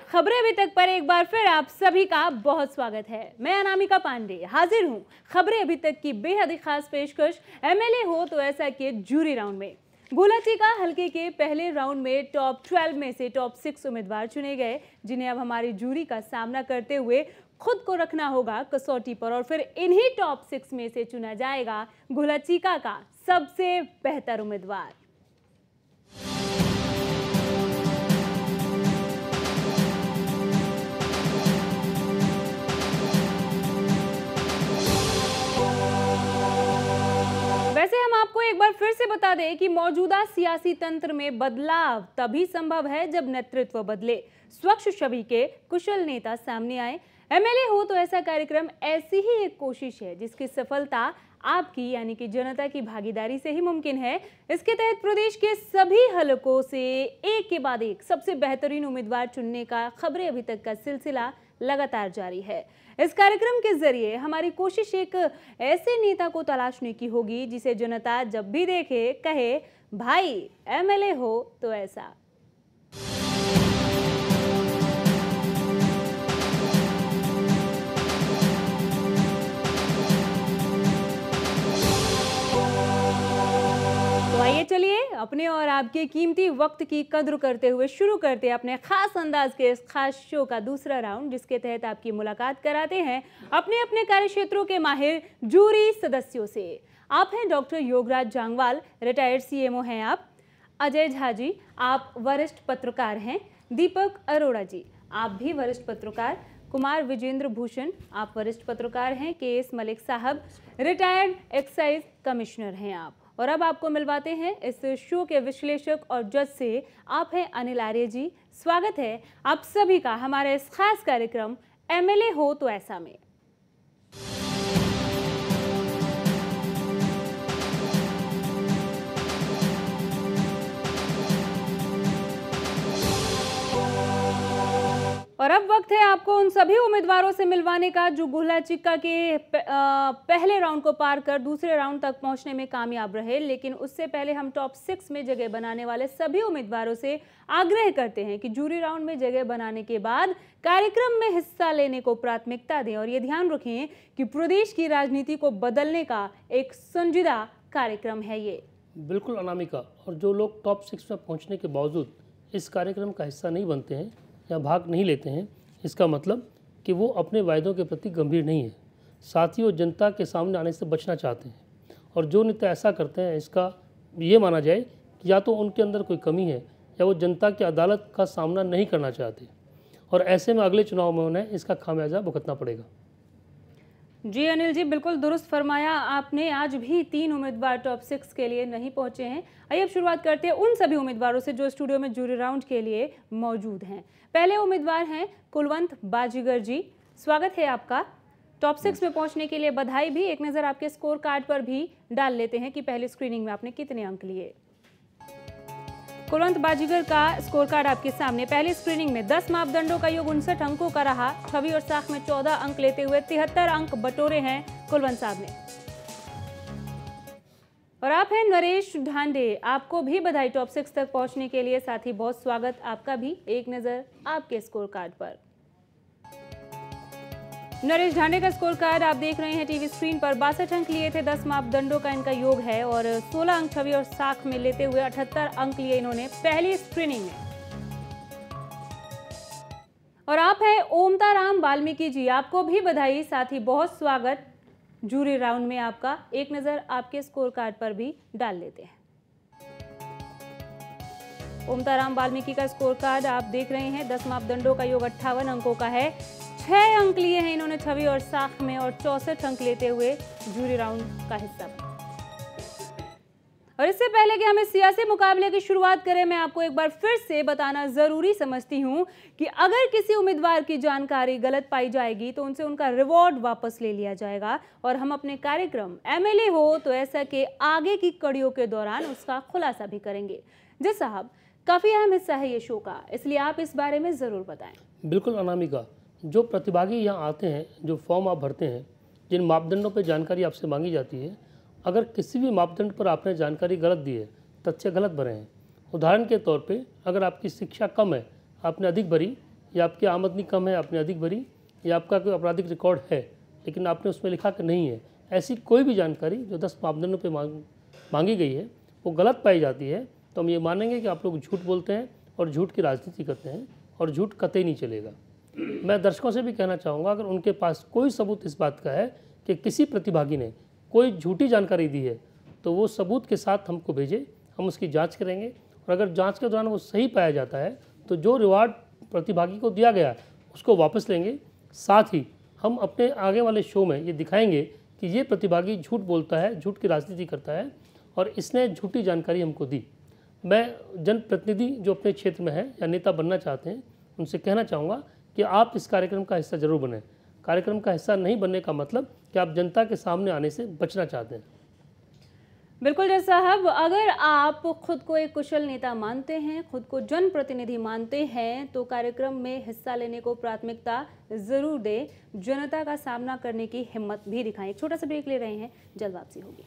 खबरें अभी तक पर एक बार फिर आप सभी का बहुत स्वागत है। मैं अनामिका पांडे हाजिर हूं खबरें अभी तक की बेहद खास पेशकश एमएलए हो तो ऐसा के जूरी राउंड में। गुलाचीका हल्के के पहले राउंड में टॉप 12 में से टॉप 6 उम्मीदवार चुने गए, जिन्हें अब हमारी जूरी का सामना करते हुए खुद को रखना होगा कसौटी पर और फिर इन्हीं टॉप 6 में से चुना जाएगा गुलाचीका का सबसे बेहतर उम्मीदवार। वैसे हम आपको एक बार फिर से बता दें कि मौजूदा सियासी तंत्र में बदलाव तभी संभव है जब नेतृत्व बदले, स्वच्छ छवि के कुशल नेता सामने आए। एमएलए हो तो ऐसा कार्यक्रम ऐसी ही एक कोशिश है जिसकी सफलता आपकी यानी कि जनता की भागीदारी से ही मुमकिन है। इसके तहत प्रदेश के सभी हलकों से एक के बाद एक सबसे बेहतरीन उम्मीदवार चुनने का खबरें अभी तक का सिलसिला लगातार जारी है। इस कार्यक्रम के जरिए हमारी कोशिश एक ऐसे नेता को तलाशने की होगी जिसे जनता जब भी देखे कहे, भाई एमएलए हो तो ऐसा। तो आइए चलिए अपने और आपके कीमती वक्त की कद्र करते हुए शुरू करते हैं अपने खास अंदाज के इस खास शो का दूसरा राउंड, जिसके तहत आपकी मुलाकात कराते हैं अपने अपने कार्य क्षेत्रों के माहिर जूरी सदस्यों से। आप हैं डॉक्टर योगराज जांगवाल, रिटायर्ड सीएमओ हैं आप। अजय झा जी, आप वरिष्ठ पत्रकार हैं। दीपक अरोड़ा जी, आप भी वरिष्ठ पत्रकार। कुमार विजेंद्र भूषण, आप वरिष्ठ पत्रकार हैं। केएस मलिक साहब, रिटायर्ड एक्साइज कमिश्नर हैं आप। और अब आपको मिलवाते हैं इस शो के विश्लेषक और जज से। आप हैं अनिल आर्य जी। स्वागत है आप सभी का हमारे इस खास कार्यक्रम एमएलए हो तो ऐसा में। और अब वक्त है आपको उन सभी उम्मीदवारों से मिलवाने का जो गुलाचीका के पहले राउंड को पार कर दूसरे राउंड तक पहुंचने में कामयाब रहे। लेकिन उससे पहले हम टॉप 6 में जगह बनाने वाले सभी उम्मीदवारों से आग्रह करते हैं कि जूरी राउंड में जगह बनाने के बाद कार्यक्रम में हिस्सा लेने को प्राथमिकता दें और ये ध्यान रखें कि प्रदेश की राजनीति को बदलने का एक संजीदा कार्यक्रम है ये। बिल्कुल अनामिका, और जो लोग टॉप 6 में पहुँचने के बावजूद इस कार्यक्रम का हिस्सा नहीं बनते हैं या भाग नहीं लेते हैं, इसका मतलब कि वो अपने वायदों के प्रति गंभीर नहीं है, साथ ही वो जनता के सामने आने से बचना चाहते हैं। और जो नेता ऐसा करते हैं, इसका ये माना जाए कि या तो उनके अंदर कोई कमी है या वो जनता की अदालत का सामना नहीं करना चाहते, और ऐसे में अगले चुनाव में उन्हें इसका खामियाजा भुगतना पड़ेगा। जी अनिल जी, बिल्कुल दुरुस्त फरमाया आपने। आज भी 3 उम्मीदवार टॉप 6 के लिए नहीं पहुंचे हैं। आइए अब शुरुआत करते हैं उन सभी उम्मीदवारों से जो स्टूडियो में जूरी राउंड के लिए मौजूद हैं। पहले उम्मीदवार हैं कुलवंत बाजीगर जी, स्वागत है आपका। टॉप 6 में पहुंचने के लिए बधाई भी। एक नज़र आपके स्कोर कार्ड पर भी डाल लेते हैं कि पहले स्क्रीनिंग में आपने कितने अंक लिए। कुलवंत बाजीगर का स्कोर कार्ड आपके सामने। पहली स्क्रीनिंग में 10 मापदंडों का योग 59 अंकों का रहा। छवि और साख में 14 अंक लेते हुए 73 अंक बटोरे हैं कुलवंत साहब ने। और आप हैं नरेश ढांडे, आपको भी बधाई टॉप 6 तक पहुंचने के लिए। साथ ही बहुत स्वागत आपका भी। एक नजर आपके स्कोर कार्ड पर। नरेश ढांडे का स्कोर कार्ड आप देख रहे हैं टीवी स्क्रीन पर। 62 अंक लिए थे, 10 मापदंडों का इनका योग है और 16 अंक छवि और साख में लेते हुए 78 अंक लिए इन्होंने पहली स्क्रीनिंग में। और आप हैं ओमताराम वाल्मीकि जी, आपको भी बधाई, साथ ही बहुत स्वागत जूरी राउंड में आपका। एक नजर आपके स्कोर कार्ड पर भी डाल लेते हैं। ओमताराम वाल्मीकि का स्कोर कार्ड आप देख रहे हैं। 10 मापदंडों का योग 58 अंकों का है। 6 अंक लिए हैं इन्होंने छवि और साख में और 64 अंक लेते हुए जूरी राउंड का हिस्सा बने। और इससे पहले कि हम इस सियासी मुकाबले की शुरुआत करें, मैं आपको एक बार फिर से बताना जरूरी समझती हूं कि अगर किसी उम्मीदवार की जानकारी गलत पाई जाएगी तो उनसे उनका रिवॉर्ड वापस ले लिया जाएगा और हम अपने कार्यक्रम एमएलए हो तो ऐसा के आगे की कड़ियों के दौरान उसका खुलासा भी करेंगे। जी साहब, काफी अहम हिस्सा है ये शो का, इसलिए आप इस बारे में जरूर बताएं। बिल्कुल अनामिका, जो प्रतिभागी यहाँ आते हैं, जो फॉर्म आप भरते हैं, जिन मापदंडों पर जानकारी आपसे मांगी जाती है, अगर किसी भी मापदंड पर आपने जानकारी गलत दी है, तथ्य गलत भरे हैं, उदाहरण के तौर पे अगर आपकी शिक्षा कम है आपने अधिक भरी, या आपकी आमदनी कम है आपने अधिक भरी, या आपका कोई आपराधिक रिकॉर्ड है लेकिन आपने उसमें लिखा कि नहीं है, ऐसी कोई भी जानकारी जो 10 मापदंडों पे मांगी गई है वो गलत पाई जाती है, तो हम ये मानेंगे कि आप लोग झूठ बोलते हैं और झूठ की राजनीति करते हैं और झूठ कतई नहीं चलेगा। मैं दर्शकों से भी कहना चाहूँगा, अगर उनके पास कोई सबूत इस बात का है कि किसी प्रतिभागी ने कोई झूठी जानकारी दी है तो वो सबूत के साथ हमको भेजे, हम उसकी जांच करेंगे और अगर जांच के दौरान वो सही पाया जाता है तो जो रिवार्ड प्रतिभागी को दिया गया उसको वापस लेंगे। साथ ही हम अपने आगे वाले शो में ये दिखाएंगे कि ये प्रतिभागी झूठ बोलता है, झूठ की राजनीति करता है और इसने झूठी जानकारी हमको दी। मैं जनप्रतिनिधि जो अपने क्षेत्र में है या नेता बनना चाहते हैं उनसे कहना चाहूँगा कि आप इस कार्यक्रम का हिस्सा जरूर बनें। कार्यक्रम का हिस्सा नहीं बनने का मतलब कि आप जनता के सामने आने से बचना चाहते हैं। बिल्कुल जज साहब, अगर आप खुद को एक कुशल नेता मानते हैं, खुद को जनप्रतिनिधि मानते हैं तो कार्यक्रम में हिस्सा लेने को प्राथमिकता जरूर दें, जनता का सामना करने की हिम्मत भी दिखाएं। एक छोटा सा ब्रेक ले रहे हैं, जल्द वापसी होगी।